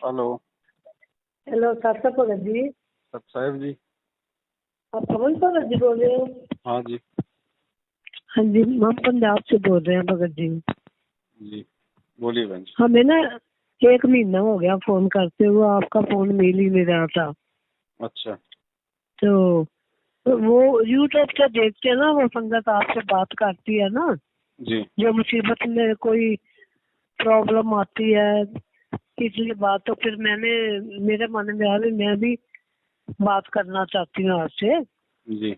Hello. Hello साक्षात भगत जी। सब साहेब जी। आप पवन भगत जी बोल रहे हो? हाँ जी। हाँ जी, हम पंजाब से बोल रहे हैं भगत जी। जी बोलिए बहन जी। हमें ना 1 महीना हो गया फोन करते हुए, आपका फोन मिल ही नहीं रहा था। अच्छा। तो वो यूट्यूब से देखते हैं ना, वो संगत आपसे बात करती है ना, जी। जो मुसीबत में कोई प्रॉब्लम आती है इसलिए बात, तो फिर मेरे मन में आया भी मैं भी बात करना चाहती हूँ आपसे। जी।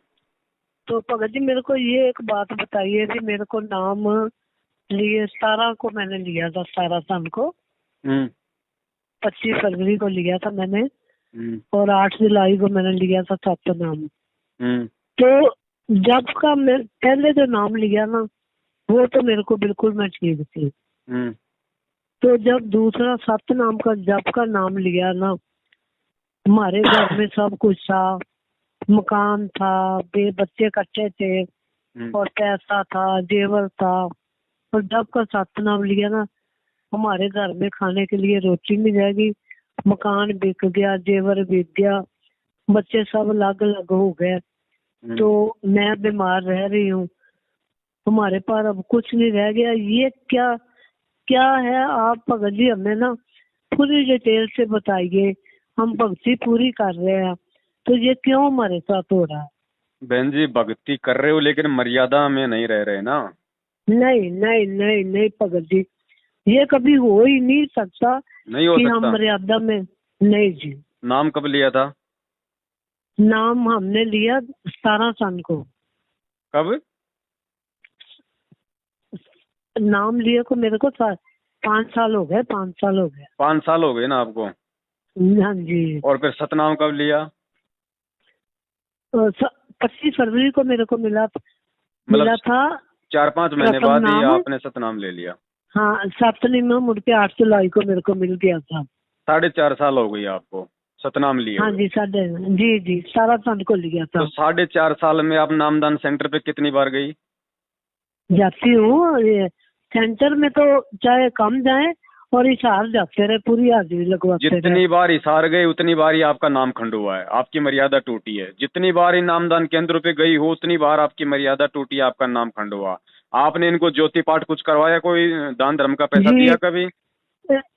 तो भगत जी मेरे को ये एक बात बताइए कि मेरे को नाम लिए 17 को मैंने लिया था, 17 सन को, हम्म 25 फरवरी को लिया था मैंने, हम्म और 8 जुलाई को मैंने लिया था सप्तनाम। हम्म तो जब का मैं पहले जो नाम लिया ना, वो तो मेरे को बिल्कुल मैं ठीक थी। हम्म तो जब दूसरा सप्तनाम का जब का नाम लिया ना, हमारे घर में सब कुछ था, मकान था, बच्चे कच्चे थे, हम्म और पैसा था, जेवर था। और जब का सप्तनाम लिया ना, हमारे घर में खाने के लिए रोटी नहीं रहेगी, मकान बिक गया, जेवर बिक गया, बच्चे सब अलग अलग हो गए। हम्म। तो मैं बीमार रह रही हूँ, हमारे पास अब कुछ नहीं रह गया। ये क्या क्या है आप भगत जी, हमें ना पूरी डिटेल से बताइए। हम भक्ति पूरी कर रहे हैं, तो ये क्यों हमारे साथ हो रहा है? बहन जी भक्ति कर रहे हो लेकिन मर्यादा में नहीं रह रहे ना। नहीं नहीं नहीं नहीं भगत जी, ये कभी हो ही नहीं सकता नहीं हो कि हम सकता। मर्यादा में। नहीं जी। नाम कब लिया था? नाम हमने लिया 17 सन को। कब? नाम लिए को मेरे को 5 साल हो गए, 5 साल हो गए। 5 साल हो गए ना आपको। हाँ जी। और फिर सतनाम कब लिया? 25 फरवरी को मेरे को मिला मतलब मिला था 4-5 महीने प्रथम बाद ही नाम। आपने सतनाम ले लिया। हाँ, सप्तमी में मुड़ के 8 जुलाई को मेरे को मिल गया था। 4.5 साल हो गई आपको सतनाम लिए हाँ हुए। जी, साढ़े जी जी 17 सन को लिया तो था। 4.5 साल में आप नामदान सेंटर पे कितनी बार गई? जाती हूँ ये सेंटर में, तो चाहे कम जाए और हिसार जाते रहे, पूरी हाजिरी लगवाते रहे। जितनी बार हिसार गए उतनी बार ही आपका नाम खंड हुआ है, आपकी मर्यादा टूटी है। जितनी बार इन नामदान केंद्र पे गई हो उतनी बार आपकी मर्यादा टूटी है, आपका नाम खंड हुआ। आपने इनको ज्योति पाठ कुछ करवाया? कोई दान धर्म का पैसा जी, दिया कभी?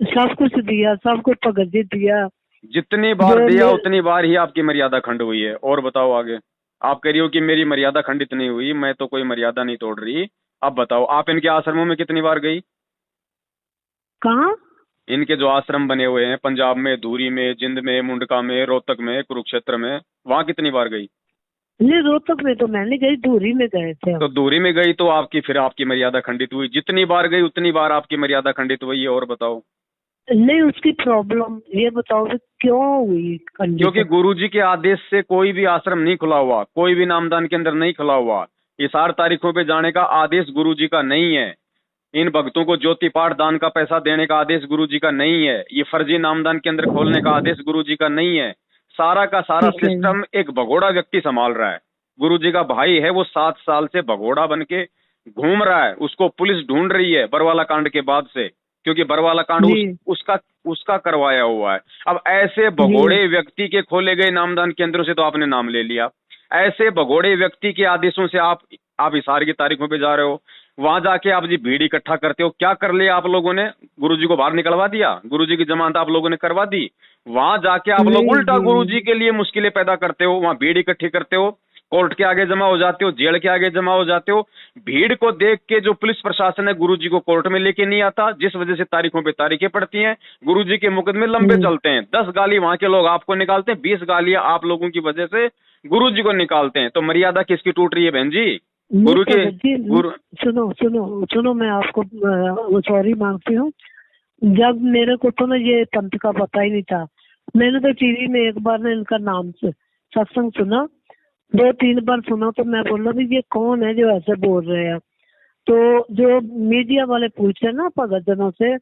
सब कुछ दिया, सब कुछ भगत जी दिया। जितनी बार जो दिया मैं उतनी बार ही आपकी मर्यादा खंड हुई है। और बताओ आगे। आप कह रही हो कि मेरी मर्यादा खंडित नहीं हुई, मैं तो कोई मर्यादा नहीं तोड़ रही। अब बताओ आप इनके आश्रमों में कितनी बार गई? कहाँ? इनके जो आश्रम बने हुए हैं पंजाब में, धूरी में, जिंद में, मुंडका में, रोहतक में, कुरुक्षेत्र में, वहां कितनी बार गई? नहीं, रोहतक में तो मैं नहीं गई, धूरी में गए थे तो हम। दूरी में गई तो आपकी फिर आपकी मर्यादा खंडित हुई। जितनी बार गई उतनी बार आपकी मर्यादा खंडित हुई है। और बताओ। नहीं, उसकी प्रॉब्लम ये बताओ कि क्यों हुई खंडित? क्योंकि गुरुजी के आदेश से कोई भी आश्रम नहीं खुला हुआ, कोई भी नामदान के अंदर नहीं खुला हुआ। इस 8 तारीखों पे जाने का आदेश गुरुजी का नहीं है। इन भक्तों को ज्योति पाठ दान का पैसा देने का आदेश गुरुजी का नहीं है। ये फर्जी नामदान केंद्र खोलने का आदेश गुरुजी का नहीं है। सारा का सारा ठीक है जी। सिस्टम एक भगोड़ा व्यक्ति संभाल रहा है। गुरुजी का भाई है, वो 7 साल से भगोड़ा बन के घूम रहा है। उसको पुलिस ढूंढ रही है बरवाला कांड के बाद से, क्योंकि बरवाला कांड जी उसका उसका करवाया हुआ है। अब ऐसे जी भगोड़े व्यक्ति के खोले गए नामदान केंद्रों से तो आपने नाम ले लिया। ऐसे भगोड़े व्यक्ति के आदेशों से आप इशारे की तारीखों पे जा रहे हो। वहां जाके आप जी भीड़ इकट्ठा करते हो। क्या कर लिया आप लोगों ने? गुरुजी को बाहर निकलवा दिया, गुरुजी की जमानत आप लोगों ने करवा दी। वहां जाके आप लोग नहीं उल्टा गुरुजी जी। के लिए मुश्किलें पैदा करते हो। वहां भीड़ इकट्ठी करते हो, कोर्ट के आगे जमा हो जाते हो, जेल के आगे जमा हो जाते हो। भीड़ को देख के जो पुलिस प्रशासन है गुरुजी को कोर्ट में लेके नहीं आता, जिस वजह से तारीखों पे तारीखें पड़ती हैं। गुरुजी के मुकदमे लंबे हम्म, चलते हैं। 10 गाली वहां के लोग आपको निकालते हैं, 20 गालियां आप लोगों की वजह से गुरुजी को निकालते हैं। तो मर्यादा किसकी टूट रही है बहन जी? नहीं गुरु के भगत जी, गुरु। सुनो सुनो सुनो, मैं आपको सॉरी मांगती हूँ। जब मेरे को तो ना ये पंथ का पता ही नहीं था, मैंने तो टीवी में एक बार ना इनका नाम से सत्संग सुना, 2-3 बार सुना, तो मैं बोला भी ये कौन है जो ऐसे बोल रहे हैं। तो जो मीडिया वाले पूछे ना भगत जनों से,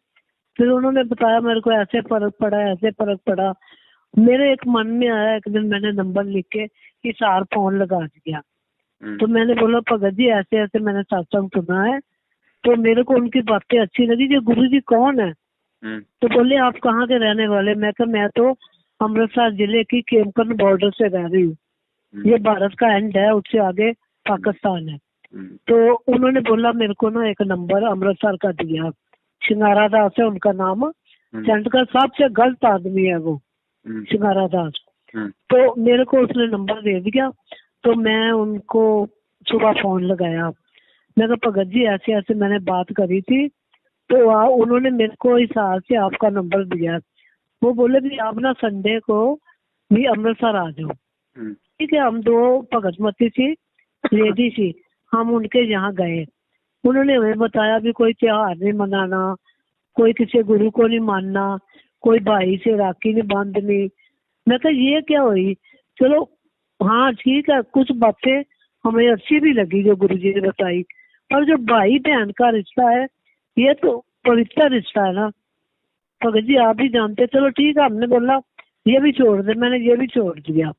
फिर उन्होंने बताया मेरे को ऐसे फर्क पड़ा, ऐसे फर्क पड़ा। मेरे एक मन में आया, एक दिन मैंने नंबर लिख के हिसार फोन लगा दिया। तो मैंने बोला भगत जी ऐसे ऐसे मैंने सत्संग सुना है, तो मेरे को उनकी बातें अच्छी लगी। ये गुरु जी कौन है? तो बोले आप कहाँ के रहने वाले? मैं कहा मैं तो अमृतसर जिले की केमकन बॉर्डर से रह रही हूँ, ये भारत का एंड है, उससे आगे पाकिस्तान है। तो उन्होंने बोला मेरे को ना एक नंबर अमृतसर का दिया, शिंगारा दास है उनका नाम, सेंड का सबसे गलत आदमी है वो शिंगारा दास। तो मेरे को उसने नंबर दे दिया, तो मैं उनको सुबह फोन लगाया, मैं कहा भगत जी ऐसे ऐसे मैंने बात करी थी, तो उन्होंने मेरे को इस हाल से आपका नंबर दिया। वो बोले भी आप ना संडे को भी अमृतसर आ जाओ। ठीक है, हम दो भगतमती थी लेडी थी, हम उनके यहाँ गए। उन्होंने हमें बताया भी कोई त्योहार नहीं मनाना, कोई किसी गुरु को नहीं मानना, कोई भाई से राखी नहीं बांधनी। मैं कहा ये क्या हुई? चलो हाँ ठीक है, कुछ बातें हमें अच्छी भी लगी जो गुरु जी ने बताई, पर जो भाई बहन का रिश्ता है ये तो पवित्र रिश्ता है ना भगत जी, आप भी जानते। चलो ठीक है, हमने बोला ये भी छोड़ दे, मैंने ये भी छोड़ दिया,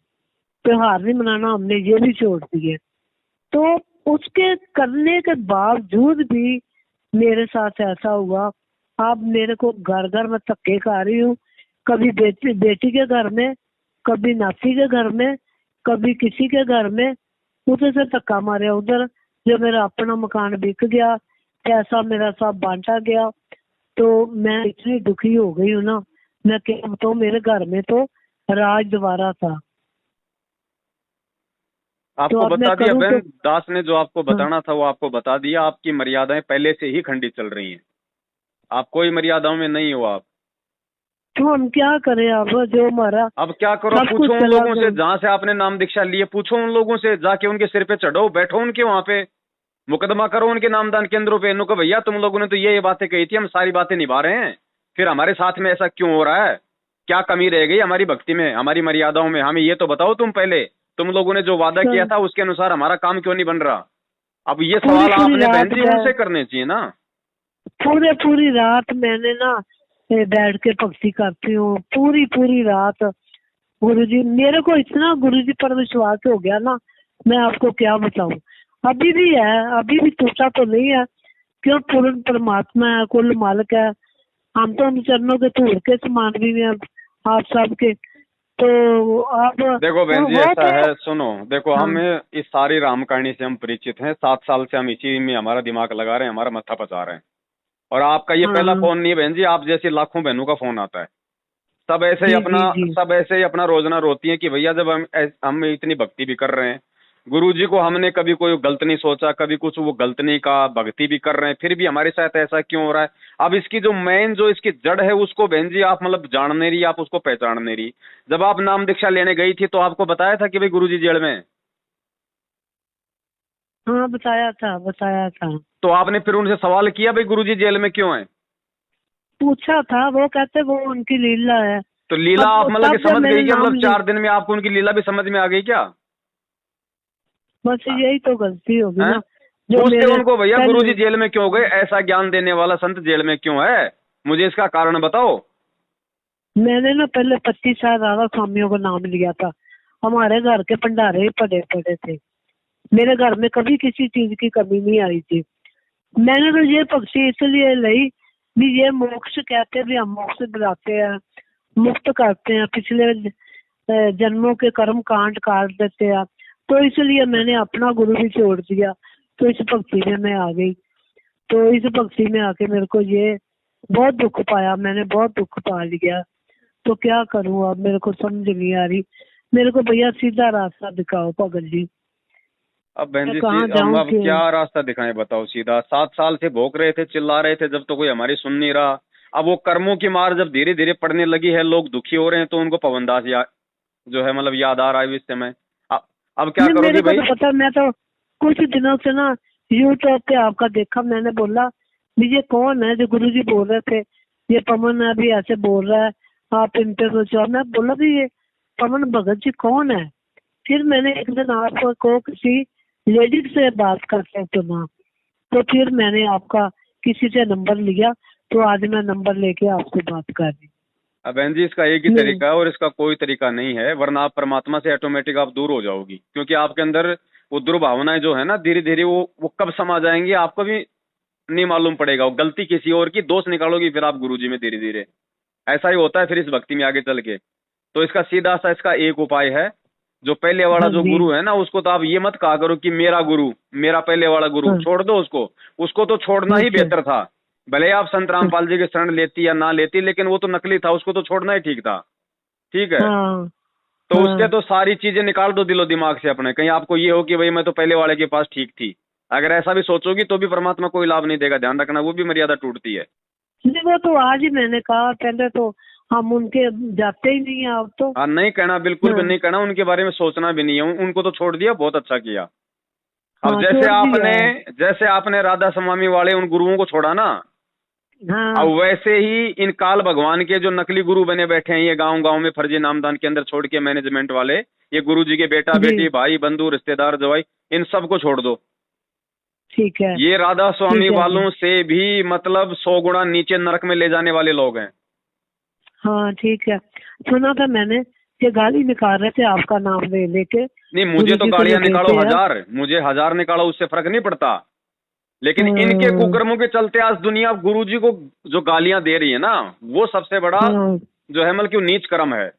त्योहार नहीं मनाना हमने ये भी छोड़ दिए। तो उसके करने के बावजूद भी मेरे साथ ऐसा हुआ। अब मेरे को घर घर में धक्के खा रही हूँ, कभी बेटी के घर में, कभी नाती के घर में, कभी किसी के घर में, उधर से धक्का मारे उधर। जो मेरा अपना मकान बिक गया, पैसा मेरा सब बांटा गया, तो मैं इतनी दुखी हो गई हूँ ना, मैं क्या बताऊँ, मेरे घर में तो राज द्वारा था। आपको तो बता दिया बहन, तो, दास ने जो आपको बताना था वो आपको बता दिया। आपकी मर्यादाएं पहले से ही खंडित चल रही हैं, आप कोई मर्यादाओं में नहीं हो आप। तो हम क्या करें? अब जो हमारा अब क्या करो, पूछो उन लोगों से जहाँ से आपने नाम दीक्षा लिए, पूछो उन लोगों से, जाके उनके सिर पे चढ़ो, बैठो उनके वहां पे, मुकदमा करो उनके नामदान केंद्रों पे। इनको भैया तुम लोगों ने तो ये बातें कही थी, हम सारी बातें निभा रहे हैं, फिर हमारे साथ में ऐसा क्यों हो रहा है? क्या कमी रह गई हमारी भक्ति में, हमारी मर्यादाओं में? हमें ये तो बताओ तुम पहले, तुम लोगों ने जो वादा किया था उसके अनुसार हमारा काम क्यों नहीं बन रहा? अब ये सवाल आपने बहन जी उनसे करने चाहिए ना। पूरी रात मैंने ना बैठ के भक्ति करती हूँ, पूरी रात। गुरुजी मेरे को इतना गुरुजी पर विश्वास हो गया ना, मैं आपको क्या बताऊं। अभी भी है, अभी भी टूटा तो नहीं है, क्यों पूर्ण परमात्मा है, कुल मालिक है। हम तो उन चरणों के धूल के समान भी हैं आप सबके। तो आप देखो बहन जी ऐसा है, सुनो देखो, हाँ, हम इस सारी राम कहानी से हम परिचित हैं, 7 साल से हम इसी में हमारा दिमाग लगा रहे हैं, हमारा मत्था पचा रहे हैं। और आपका ये पहला फोन नहीं है बहन जी, आप जैसी लाखों बहनों का फोन आता है। सब ऐसे ही अपना सब ऐसे ही अपना रोजना रोती हैं कि भैया जब हम इतनी भक्ति भी कर रहे हैं, गुरुजी को हमने कभी कोई गलत नहीं सोचा, कभी कुछ वो गलत नहीं कहा, भक्ति भी कर रहे हैं, फिर भी हमारे साथ ऐसा क्यों हो रहा है? अब इसकी जो मेन जो इसकी जड़ है उसको बहन जी आप मतलब जान नहीं रही, आप उसको पहचान नहीं रही। जब आप नाम दीक्षा लेने गई थी तो आपको बताया था कि भाई गुरुजी जेल में है? हाँ बताया था। तो आपने फिर उनसे सवाल किया भाई गुरुजी जेल में क्यों है? पूछा था, वो कहते वो उनकी लीला है। तो लीला आप मतलब कि समझ गई क्या? मतलब 4 दिन में आपको उनकी लीला भी समझ में आ गई क्या? बस यही तो गलती होगी ना। पूछते उनको भैया गुरुजी जेल में क्यों गए, ऐसा ज्ञान देने वाला संत जेल में क्यों है, मुझे इसका कारण बताओ। मैंने ना पहले 25 साल राधा स्वामियों का नाम लिया था, हमारे घर के भंडारे ही पड़े पड़े थे, मेरे घर में कभी किसी चीज की कमी नहीं आई थी। मैंने तो ये पक्षी इसलिए ली भी ये मोक्ष कहते भी, हम मोक्ष दिलाते हैं, मुक्त करते हैं, पिछले जन्मों के कर्म कांड काट देते हैं, तो इसलिए मैंने अपना गुरु भी छोड़ दिया। तो इस भक्ति में मैं आ गई। तो इस भक्ति में आके मेरे को ये बहुत दुख पाया, मैंने बहुत दुख पा लिया। तो क्या करूं अब, मेरे को समझ नहीं आ रही। मेरे को भैया सीधा रास्ता दिखाओ भगत जी। अब बहन जी हम अब क्या रास्ता दिखाएं बताओ सीधा? 7 साल से भोग रहे थे, चिल्ला रहे थे, जब तो कोई हमारी सुन नहीं रहा। अब वो कर्मों की मार जब धीरे धीरे पड़ने लगी है, लोग दुखी हो रहे हैं, तो उनको पवनदास जो है मतलब याद आ रहा है इस समय। अब क्या करोगी भाई? तो पता, मैं तो कुछ दिनों से ना यूट्यूब पे आपका देखा, मैंने बोला ये कौन है जो गुरुजी बोल रहे थे, ये पवन अभी ऐसे बोल रहा है, आप इन पे सोचो। मैं बोला भी ये पवन भगत जी कौन है? फिर मैंने एक दिन आपको किसी लेडीज से बात करते सुना, तो फिर मैंने आपका किसी से नंबर लिया, तो आज मैं नंबर लेके आपसे बात कर रही। अब बहन जी इसका एक ही तरीका है और इसका कोई तरीका नहीं है, वरना आप परमात्मा से ऑटोमेटिक आप दूर हो जाओगी, क्योंकि आपके अंदर वो दुर्भावनाएं जो है ना धीरे धीरे वो कब समा जाएंगी आपको भी नहीं मालूम पड़ेगा, वो गलती किसी और की, दोष निकालोगी फिर आप गुरुजी में धीरे धीरे। ऐसा ही होता है फिर इस भक्ति में आगे चल के। तो इसका सीधा सा इसका एक उपाय है, जो पहले वाला हाँ जो जी। गुरु है ना, उसको तो आप ये मत कहा करो कि मेरा गुरु, मेरा पहले वाला गुरु, हाँ। छोड़ दो उसको। उसको तो छोड़ना ही अच्छा। बेहतर था। भले आप संत रामपाल जी की शरण लेती या ना लेती, लेकिन वो तो नकली था, उसको तो छोड़ना ही ठीक था। ठीक है, हाँ तो उसके हाँ। तो सारी चीजें निकाल दो दिलो दिमाग से अपने। कहीं आपको ये हो कि भाई मैं तो पहले वाले के पास ठीक थी, अगर ऐसा भी सोचोगी तो भी परमात्मा कोई लाभ नहीं देगा, ध्यान रखना, वो भी मर्यादा टूटती है। नहीं, वो तो आज ही मैंने कहा, पहले तो हम उनके जाते ही नहीं है अब तो। हाँ, नहीं कहना, बिल्कुल भी हाँ। नहीं कहना, उनके बारे में सोचना भी नहीं है, उनको तो छोड़ दिया, बहुत अच्छा किया। अब हाँ, छोड़ दिया है। जैसे आपने राधा स्वामी वाले उन गुरुओं को छोड़ा ना, हाँ अब वैसे ही इन काल भगवान के जो नकली गुरु बने बैठे हैं, ये गांव गांव में फर्जी नामदान के अंदर छोड़ के मैनेजमेंट वाले, ये गुरु जी के बेटा जी। बेटी भाई बंधु रिश्तेदार जवाई, इन सबको छोड़ दो। ठीक है। ये राधा स्वामी ठीक है जी। वालों से भी मतलब 100 गुना नीचे नरक में ले जाने वाले लोग हैं। हाँ ठीक है। सुना था मैंने कि गाली निकाल रहे थे आपका नाम ले लेके। नहीं, मुझे गुरु तो जी को गालियां जो निकालो देते हैं। हजार, मुझे 1000 निकालो, उससे फर्क नहीं पड़ता। लेकिन इनके कुकर्मों के चलते आज दुनिया गुरु जी को जो गालियां दे रही है ना, वो सबसे बड़ा हाँ। जो है मतलब कि नीच कर्म है।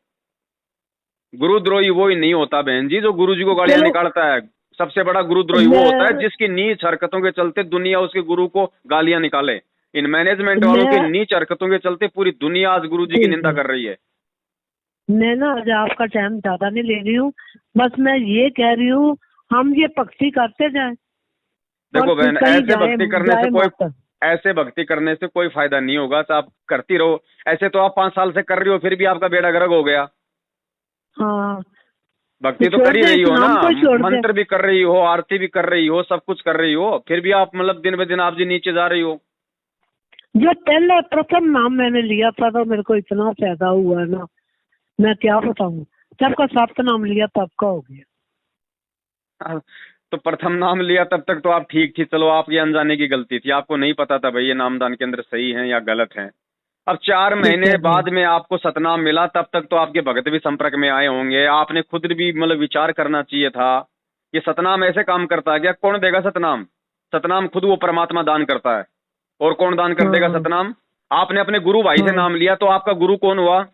गुरुद्रोही वो ही नहीं होता बहन जी जो गुरु जी को गालियां चलो, निकालता है। सबसे बड़ा गुरुद्रोही वो होता है मैं जिसकी नीच हरकतों के चलते दुनिया उसके गुरु को गालियां निकाले। इन मैनेजमेंट वालों की मैं नीच हरकतों के चलते पूरी दुनिया आज गुरु जी की ठीक निंदा है। कर रही है। मैं ना आज आपका टाइम ज्यादा नहीं ले रही हूँ, बस मैं ये कह रही हूँ हम ये भक्ति करते जाएं देखो और बहन, कहीं ऐसे भक्ति करने से जाए कोई मत। ऐसे भक्ति करने से कोई फायदा नहीं होगा, तो आप करती रहो। ऐसे तो आप 5 साल से कर रही हो, फिर भी आपका बेड़ा गर्क हो गया। हाँ, भक्ति तो छोड़ कर ही दे, रही इस हो ना, नाम को छोड़ दे। मंत्र भी कर रही हो, आरती भी कर रही हो, सब कुछ कर रही हो, फिर भी आप मतलब दिन ब दिन आप जी नीचे जा रही हो। जो पहले प्रथम नाम मैंने लिया था तो मेरे को इतना फायदा हुआ है ना, मैं क्या बताऊं। जब का 7 नाम लिया तब का हो गया। तो प्रथम नाम लिया तब तक तो आप ठीक थी, चलो आपकी अनजाने की गलती थी, आपको नहीं पता था भाई ये नामदान के अंदर सही है या गलत है। अब 4 ठीक महीने है जी। बाद में आपको सतनाम मिला, तब तक तो आपके भगत भी संपर्क में आए होंगे, आपने खुद भी मतलब विचार करना चाहिए था। ये सतनाम ऐसे काम करता है क्या? कौन देगा सतनाम? सतनाम खुद वो परमात्मा दान करता है, और कौन दान कर देगा हाँ सतनाम? आपने अपने गुरु भाई से हाँ। नाम लिया, तो आपका गुरु कौन हुआ?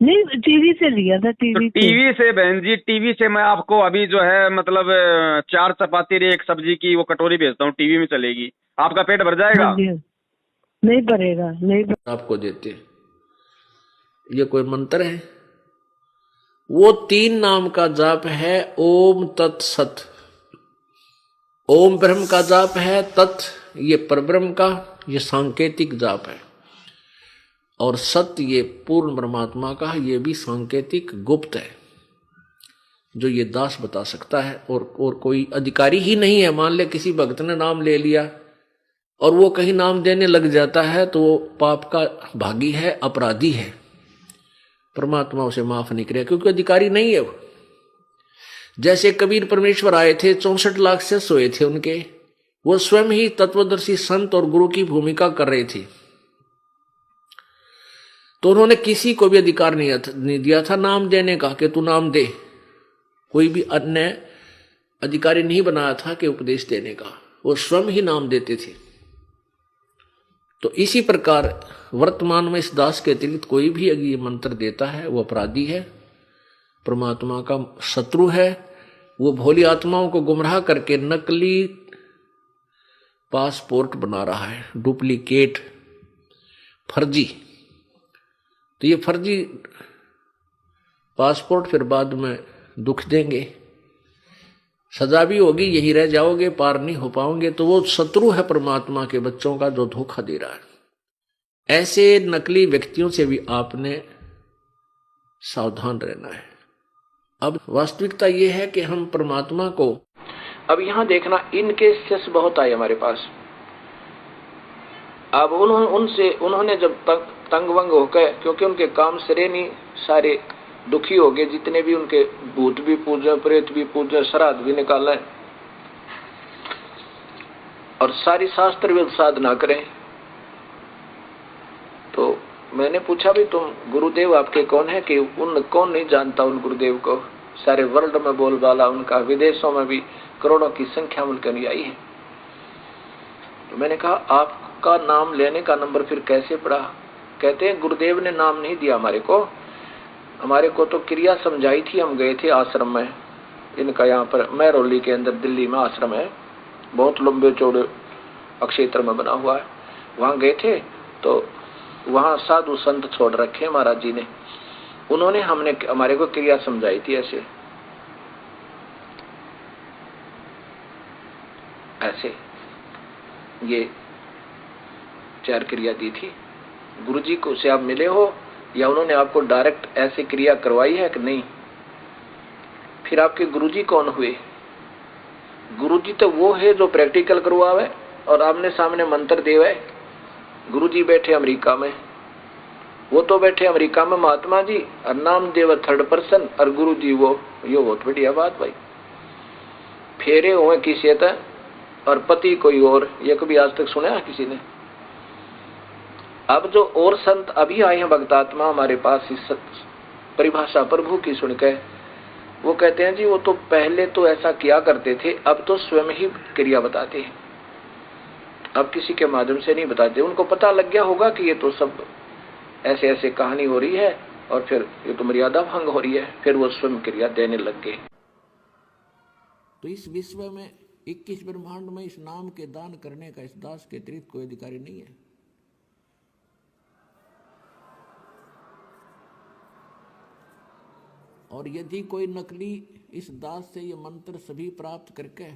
नहीं, टीवी से लिया था, तो टीवी से। टीवी से बहन जी, टीवी से मैं आपको अभी जो है मतलब 4 चपाती रे 1 सब्जी की वो कटोरी भेजता हूँ, टीवी में चलेगी, आपका पेट भर हाँ जाएगा? जी। नहीं भरेगा, नहीं आपको देते। ये कोई मंत्र है? वो 3 नाम का जाप है, ओम तत्सत। ओम ब्रह्म का जाप है, तत् ये परब्रह्म का, ये सांकेतिक जाप है, और सत्य ये पूर्ण परमात्मा का, ये भी सांकेतिक गुप्त है, जो ये दास बता सकता है, और कोई अधिकारी ही नहीं है। मान ले किसी भक्त ने नाम ले लिया और वो कहीं नाम देने लग जाता है तो वो पाप का भागी है, अपराधी है, परमात्मा उसे माफ नहीं करेगा, क्योंकि अधिकारी नहीं है वो। जैसे कबीर परमेश्वर आए थे, 64 लाख से सोए थे उनके, वो स्वयं ही तत्वदर्शी संत और गुरु की भूमिका कर रहे थे, तो उन्होंने किसी को भी अधिकार नहीं दिया था नाम देने का कि तू नाम दे। कोई भी अन्य अधिकारी नहीं बनाया था कि उपदेश देने का, वो स्वयं ही नाम देते थे। तो इसी प्रकार वर्तमान में इस दास के अतिरिक्त कोई भी अगर ये मंत्र देता है वो अपराधी है, परमात्मा का शत्रु है। वो भोली आत्माओं को गुमराह करके नकली पासपोर्ट बना रहा है, डुप्लीकेट, फर्जी। तो ये फर्जी पासपोर्ट फिर बाद में दुख देंगे, सजा भी होगी, यही रह जाओगे, पार नहीं हो पाओगे। तो वो शत्रु है परमात्मा के बच्चों का जो धोखा दे रहा है। ऐसे नकली व्यक्तियों से भी आपने सावधान रहना है। अब वास्तविकता ये है कि हम परमात्मा को, अब यहां देखना, इन केसेस बहुत आए हमारे पास। अब उन्होंने जब तंग वंग होकर, क्योंकि उनके काम सरे नहीं, सारे दुखी हो गए, जितने भी उनके भूत भी पूजा, प्रेत भी पूजा, श्राद्ध भी निकाला है, और सारी शास्त्र भी साधना करें। तो मैंने पूछा भी तुम गुरुदेव आपके कौन है? कि उन कौन नहीं जानता उन गुरुदेव को, सारे वर्ल्ड में बोलबाला उनका, विदेशों में भी करोड़ों की संख्या में उनके अनुयायी है। तो मैंने कहा आपका नाम लेने का नंबर फिर कैसे पड़ा? कहते हैं गुरुदेव ने नाम नहीं दिया हमारे को तो क्रिया समझाई थी। हम गए थे आश्रम में इनका, यहाँ पर महरौली के अंदर दिल्ली में आश्रम है, बहुत लंबे चौड़े अक्षेत्र में बना हुआ है। वहां गए थे तो वहां साधु संत छोड़ रखे महाराज जी ने, उन्होंने हमारे को क्रिया समझाई थी। ऐसे ये 4 क्रिया दी थी। गुरुजी को से आप मिले हो या उन्होंने आपको डायरेक्ट ऐसे क्रिया करवाई है कि नहीं? फिर आपके गुरुजी कौन हुए? गुरुजी तो वो है जो प्रैक्टिकल करवावे और आमने सामने मंत्र देवे। गुरुजी बैठे अमेरिका में, वो तो बैठे अमेरिका में महात्मा जी, और नाम देव 3rd पर्सन और गुरुजी वो, यो बहुत बढ़िया बात भाई। फेरे हुए किसी तक और पति कोई और, ये कभी आज तक सुना है किसी ने? अब जो और संत अभी आए हैं भक्तात्मा हमारे पास इस परिभाषा प्रभु की सुनकर, वो कहते हैं जी वो तो पहले तो ऐसा किया करते थे, अब तो स्वयं ही क्रिया बताते हैं, अब किसी के माध्यम से नहीं बताते। उनको पता लग गया होगा कि ये तो सब ऐसे ऐसे कहानी हो रही है और फिर ये तो मर्यादा भंग हो रही है, फिर वो स्वयं क्रिया देने लग गए। तो इस विश्व में 21 ब्रह्मांड में इस नाम के दान करने का इस दास के अतिरिक्त कोई अधिकारी नहीं है। और यदि कोई नकली इस दास से ये मंत्र सभी प्राप्त करके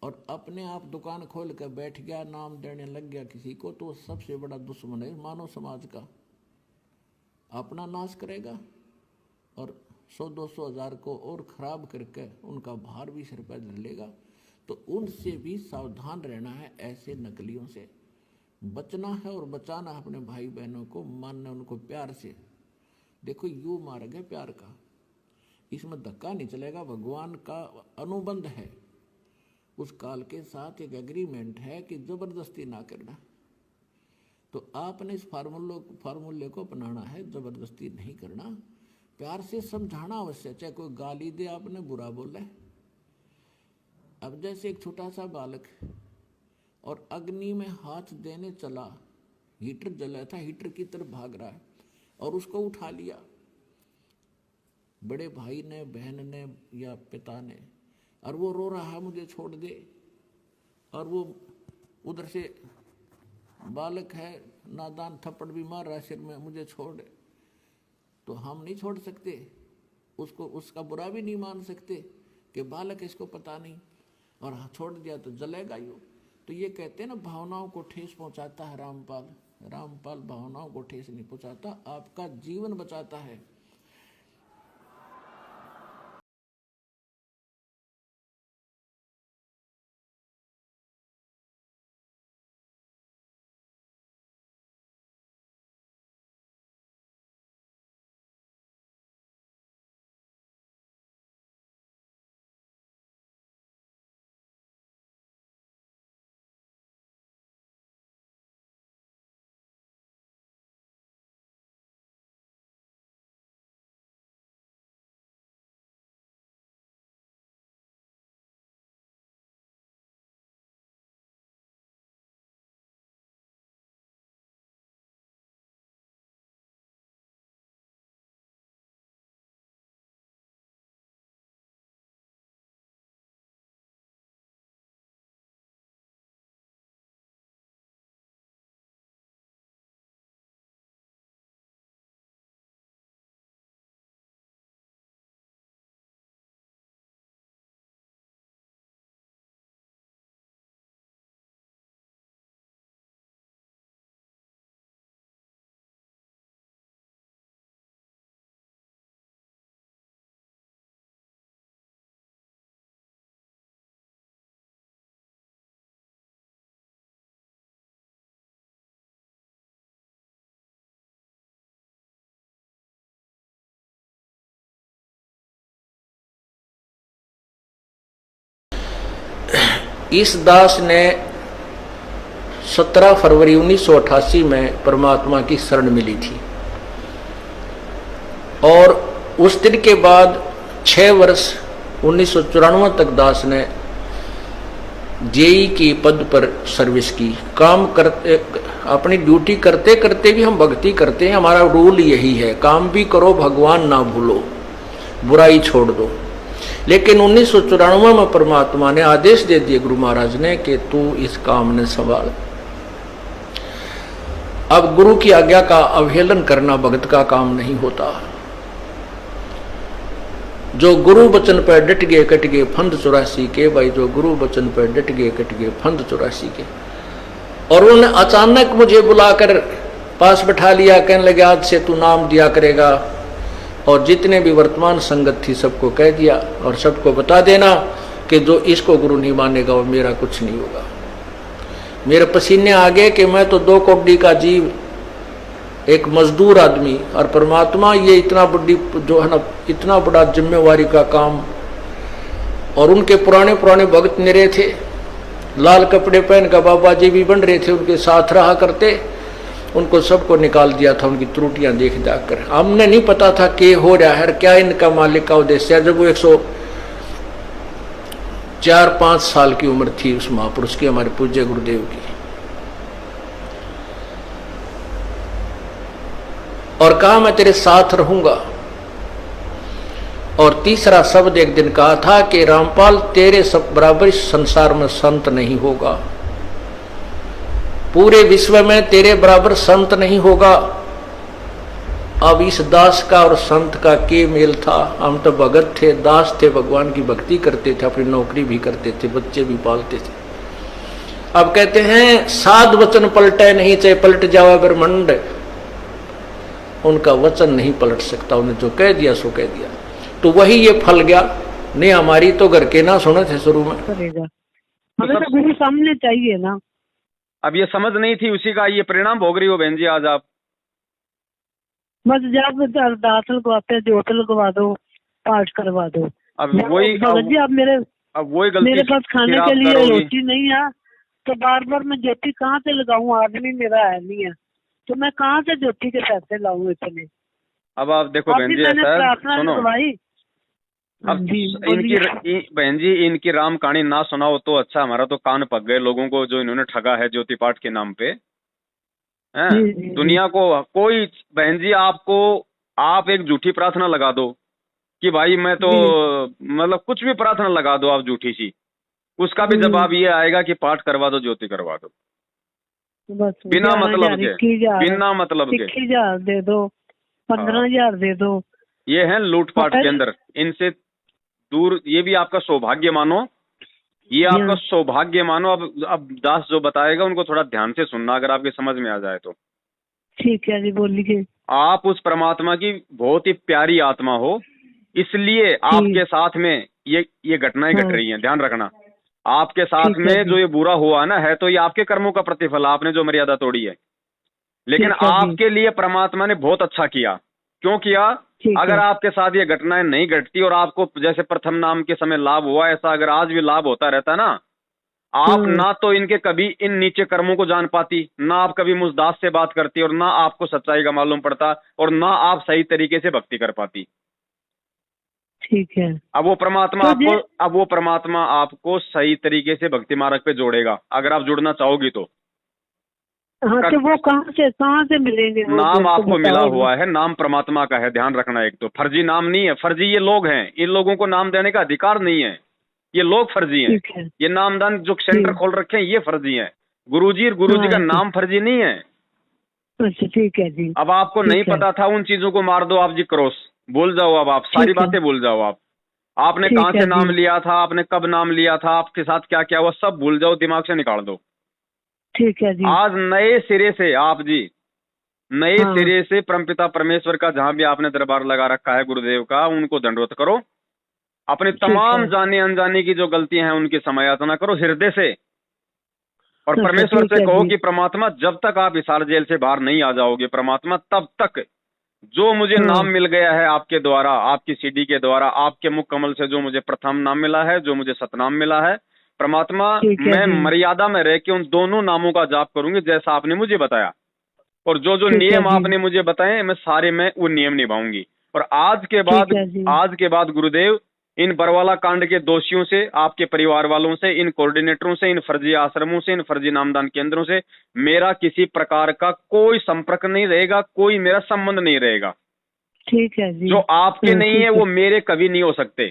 और अपने आप दुकान खोल कर बैठ गया, नाम देने लग गया किसी को, तो सबसे बड़ा दुश्मन है मानव समाज का। अपना नाश करेगा और 100-200 हज़ार को और खराब करके उनका भार भी सिर पर धर लेगा। तो उनसे भी सावधान रहना है, ऐसे नकलियों से बचना है और बचाना है अपने भाई बहनों को, मानना उनको प्यार से। देखो यू मार्ग है प्यार का, इसमें धक्का नहीं चलेगा। भगवान का अनुबंध है, उस काल के साथ एक एग्रीमेंट है कि जबरदस्ती ना करना। तो आपने इस फार्मूले को अपनाना है, जबरदस्ती नहीं करना, प्यार से समझाना अवश्य। चाहे कोई गाली दे, आपने बुरा बोला है। अब जैसे एक छोटा सा बालक और अग्नि में हाथ देने चला, हीटर जला था, हीटर की तरफ भाग रहा है और उसको उठा लिया बड़े भाई ने, बहन ने या पिता ने, और वो रो रहा है मुझे छोड़ दे, और वो उधर से बालक है नादान थप्पड़ भी मार रहा है सिर में, मुझे छोड़। तो हम नहीं छोड़ सकते उसको, उसका बुरा भी नहीं मान सकते कि बालक इसको पता नहीं और छोड़ दिया तो जलेगा यूँ। तो ये कहते हैं ना, भावनाओं को ठेस पहुंचाता है रामपाल भावनाओं को ठेस नहीं पहुंचाता, आपका जीवन बचाता है। इस दास ने 17 फरवरी 1988 में परमात्मा की शरण मिली थी और उस दिन के बाद 6 वर्ष 1994 तक दास ने जेई की पद पर सर्विस की, काम करते अपनी ड्यूटी करते करते भी हम भक्ति करते हैं। हमारा रूल यही है, काम भी करो भगवान ना भूलो, बुराई छोड़ दो। लेकिन 1994 में परमात्मा ने आदेश दे दिए गुरु महाराज ने कि तू इस काम ने संभाल। अब गुरु की आज्ञा का अवहेलन करना भगत का काम नहीं होता। जो गुरु वचन पर डट गए कट गए फंद 84 के, भाई जो गुरु वचन पर डट गए कट गए फंद 84 के। और उन्होंने अचानक मुझे बुलाकर पास बैठा लिया, कहने लगे आज से तू नाम दिया करेगा, और जितने भी वर्तमान संगत थी सबको कह दिया, और सबको बता देना कि जो इसको गुरु नहीं मानेगा वो मेरा कुछ नहीं होगा। मेरे पसीने आ गए कि मैं तो 2 कौड़ी का जीव, एक मजदूर आदमी, और परमात्मा ये इतना बड़ी जो है ना, इतना बड़ा जिम्मेवारी का काम। और उनके पुराने पुराने भक्त निरे थे, लाल कपड़े पहन कर बाबा जी भी बन रहे थे, उनके साथ रहा करते, उनको सबको निकाल दिया था उनकी त्रुटियां देख जाकर। हमने नहीं पता था कि हो रहा है क्या इनका मालिक का उद्देश्य है। जब वो 104-5 साल की उम्र थी उस महापुरुष की, हमारे पूज्य गुरुदेव की, और कहा मैं तेरे साथ रहूंगा। और तीसरा शब्द एक दिन कहा था कि रामपाल तेरे सब बराबर इस संसार में संत नहीं होगा, पूरे विश्व में तेरे बराबर संत नहीं होगा। अब इस दास का और संत का के मेल था। हम तो भगत थे, दास थे, भगवान की भक्ति करते थे, अपनी नौकरी भी करते थे, बच्चे भी पालते थे। अब कहते हैं साध वचन पलटे नहीं, चाहे पलट जावा ब्रह्मंड, उनका वचन नहीं पलट सकता। उन्हें जो कह दिया सो कह दिया, तो वही ये फल गया। नहीं हमारी तो घर के ना सुने थे शुरू में, हमें तो गुरु सामने चाहिए ना। अब ये समझ नहीं थी, उसी का ये परिणाम भोग रही हो बहन जी आज आप। बस जब अरदास लगवाते, जोत लगवा दो, पाठ करवा दो। अब वही जी आप गलती मेरे पास खाने के लिए रोटी नहीं है, तो बार बार मैं ज्योति कहाँ से लगाऊं? आदमी मेरा है नहीं है, तो मैं कहाँ से ज्योति के पैसे लाऊं इतने? अब आप देखो बहन जी, सुनो, अब इनकी बहन जी इनकी राम कहानी ना सुनाओ तो अच्छा, हमारा तो कान पक गए लोगों को जो इन्होंने ठगा है ज्योति पाठ के नाम पे। हैं दुनिया को कोई बहन जी आपको, आप एक झूठी प्रार्थना लगा दो कि भाई मैं तो मतलब कुछ भी प्रार्थना लगा दो आप झूठी सी, उसका भी जवाब ये आएगा कि पाठ करवा दो, ज्योति करवा दो, बिना मतलब के 21,000 दे दो, 15,000 दे दो। ये है लूटपाट के अंदर, इनसे दूर। ये भी आपका सौभाग्य मानो, ये आपका सौभाग्य मानो। अब दास जो बताएगा उनको थोड़ा ध्यान से सुनना, अगर आपके समझ में आ जाए तो। ठीक है जी, बोलिए। आप उस परमात्मा की बहुत ही प्यारी आत्मा हो, इसलिए आपके साथ में ये घटनाएं घट रही हैं। ध्यान रखना, आपके साथ में जो ये बुरा हुआ ना, है तो ये आपके कर्मों का प्रतिफल, आपने जो मर्यादा तोड़ी है। लेकिन आपके लिए परमात्मा ने बहुत अच्छा किया। क्यों किया? अगर आपके साथ ये घटनाएं नहीं घटती और आपको जैसे प्रथम नाम के समय लाभ हुआ, ऐसा अगर आज भी लाभ होता रहता ना, आप ना तो इनके कभी इन नीचे कर्मों को जान पाती, ना आप कभी मुझदास से बात करती, और ना आपको सच्चाई का मालूम पड़ता, और ना आप सही तरीके से भक्ति कर पाती। ठीक है। अब वो परमात्मा आपको सही तरीके से भक्ति मार्ग पे जोड़ेगा, अगर आप जुड़ना चाहोगी तो। हाँ, तो वो कहाँ से मिलेंगे? नाम आपको मिला हुआ है, नाम परमात्मा का है। ध्यान रखना, एक तो फर्जी नाम नहीं है। फर्जी ये लोग हैं, इन लोगों को नाम देने का अधिकार नहीं है, ये लोग फर्जी हैं। ये नामदान जो सेंटर खोल रखे हैं ये फर्जी हैं। गुरुजी और गुरुजी का नाम फर्जी नहीं है। अच्छा ठीक है जी। अब आपको नहीं पता था, उन चीजों को मार दो आप जी, क्रॉस भूल जाओ। अब आप सारी बातें भूल जाओ। आपने कहाँ से नाम लिया था, आपने कब नाम लिया था, आपके साथ क्या क्या हुआ, सब भूल जाओ, दिमाग से निकाल दो। ठीक है जी। आज नए सिरे से आप जी, नए सिरे से परमपिता परमेश्वर का जहां भी आपने दरबार लगा रखा है गुरुदेव का, उनको दंडवत करो। अपनी तमाम जाने अनजाने की जो गलतियां हैं उनकी समायाचना करो हृदय से, और परमेश्वर से कहो कि परमात्मा जब तक आप हिसार जेल से बाहर नहीं आ जाओगे परमात्मा, तब तक जो मुझे नाम मिल गया है आपके द्वारा, आपकी सीडी के द्वारा, आपके मुख कमल से जो मुझे प्रथम नाम मिला है, जो मुझे सतनाम मिला है, परमात्मा मैं मर्यादा में रह के उन दोनों नामों का जाप करूंगी जैसा आपने मुझे बताया, और जो जो नियम आपने मुझे बताए मैं सारे मैं वो नियम निभाऊंगी। और आज के बाद गुरुदेव इन बरवाला कांड के दोषियों से, आपके परिवार वालों से, इन कोऑर्डिनेटरों से, इन फर्जी आश्रमों से, इन फर्जी नामदान केंद्रों से मेरा किसी प्रकार का कोई संपर्क नहीं रहेगा, कोई मेरा संबंध नहीं रहेगा। ठीक है जी। जो आपके नहीं है वो मेरे कभी नहीं हो सकते।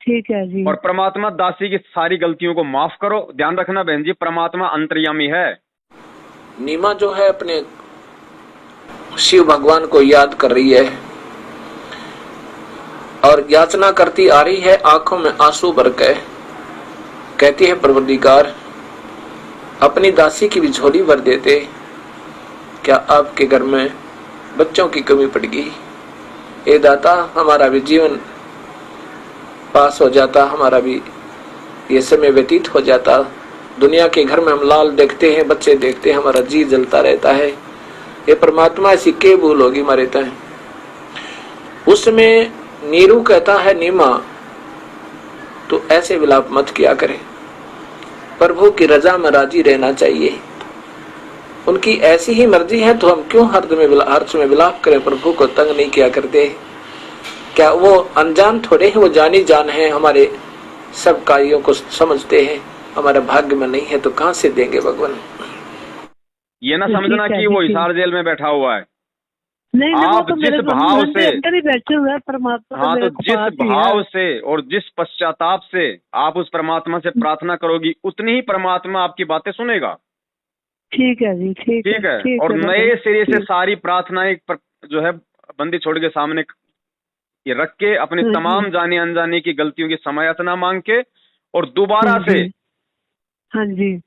ठीक है जी। और परमात्मा दासी की सारी गलतियों को माफ करो। ध्यान रखना बहन जी, परमात्मा अंतर्यामी है। नीमा जो है अपने शिव भगवान को याद कर रही है और याचना करती आ रही है, आंखों में आंसू भर के कहती है, परवरदिगार अपनी दासी की भी झोली भर देते, क्या आपके घर में बच्चों की कमी पड़ गई? ए दाता, हमारा भी जीवन पास हो जाता, हमारा भी ये समय व्यतीत हो जाता। दुनिया के घर में हम लाल देखते हैं, बच्चे देखते हैं, हमारा जी जलता रहता है। ये परमात्मा ऐसी के भूल होगी हमारे तय। उसमें नीरू कहता है, नीमा तो ऐसे विलाप मत किया करे, प्रभु की रजा में राजी रहना चाहिए। उनकी ऐसी ही मर्जी है तो हम क्यों हर्ष में विलाप करें, प्रभु को तंग नहीं किया करते। क्या वो अनजान थोड़े हैं, वो जानी जान है, हमारे सब कार्यों को समझते हैं। हमारे भाग्य में नहीं है तो कहां से देंगे भगवान। ये ना समझना कि वो हिसार जेल में बैठा हुआ है। नहीं, आप तो जिस भाव से अंदर ही बैठे हुए हैं परमात्मा। हाँ, तो जिस भाव से और जिस पश्चाताप से आप उस परमात्मा से प्रार्थना करोगी, उतनी ही परमात्मा आपकी बातें सुनेगा। ठीक है जी। ठीक है। और नए सिरे से सारी प्रार्थनाएं जो है बंदी छोड़ के सामने ये रख के, अपनी तमाम जाने अनजाने की गलतियों की क्षमायाचना मांग के, और दोबारा से हाँ जी।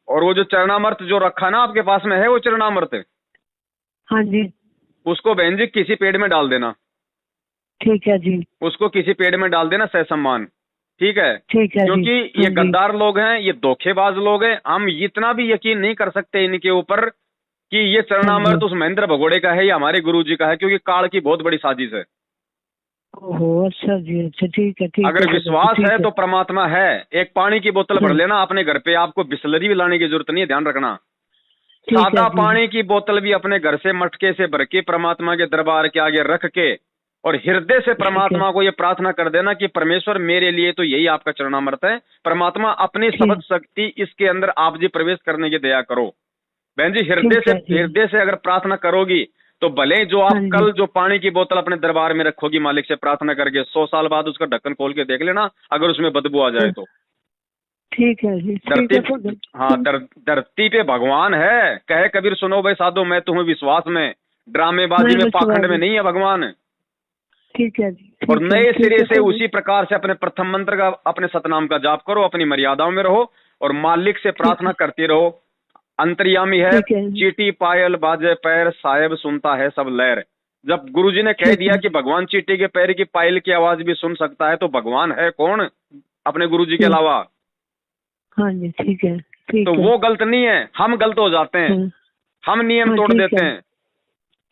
और वो जो चरणामृत जो रखा ना आपके पास में है, वो चरणामृत, हाँ जी, उसको बहन जी किसी पेड़ में डाल देना। ठीक है जी। उसको किसी पेड़ में डाल देना सहसम्मान। ठीक है। ठीक है। क्योंकि ये गद्दार लोग हैं, ये धोखेबाज लोग हैं। हम इतना भी यकीन नहीं कर सकते इनके ऊपर कि ये चरणामृत उस महेंद्र भगोड़े का है या हमारे गुरुजी का है, क्योंकि काल की बहुत बड़ी साजिश है। ओहो, अच्छा जी, अच्छा, ठीक है। अगर विश्वास है तो परमात्मा है। एक पानी की बोतल भर लेना अपने घर पे, आपको बिस्लरी भी लाने की जरूरत नहीं है, ध्यान रखना। सादा पानी की बोतल भी अपने घर से मटके से भर के परमात्मा के दरबार के आगे रख के, और हृदय से परमात्मा को ये प्रार्थना कर देना कि परमेश्वर मेरे लिए तो यही आपका चरणामृत है। परमात्मा अपनी शब्द शक्ति इसके अंदर आप जी प्रवेश करने की दया करो। बहन जी, हृदय से अगर प्रार्थना करोगी तो भले जो आप कल जो पानी की बोतल अपने दरबार में रखोगी मालिक से प्रार्थना करके, 100 साल बाद उसका ढक्कन खोल के देख लेना, अगर उसमें बदबू आ जाए तो। ठीक है जी। धरती पे भगवान है। कहे कबीर सुनो भाई साधो, मैं तुम्हें विश्वास में, ड्रामेबाजी में, पाखंड में नहीं है भगवान। ठीक है जी। और नए सिरे से उसी प्रकार से अपने प्रथम मंत्र का, अपने सतनाम का जाप करो, अपनी मर्यादाओं में रहो और मालिक से प्रार्थना करते रहो। अंतर्यामी है, चीटी पायल बाजे पैर, साहेब सुनता है सब लहर। जब गुरुजी ने कह दिया कि भगवान चीटी के पैर की पायल की आवाज भी सुन सकता है, तो भगवान है कौन अपने गुरुजी के अलावा? हाँ जी, ठीक है। तो वो गलत नहीं है, हम गलत हो जाते हैं, हम नियम तोड़ देते हैं।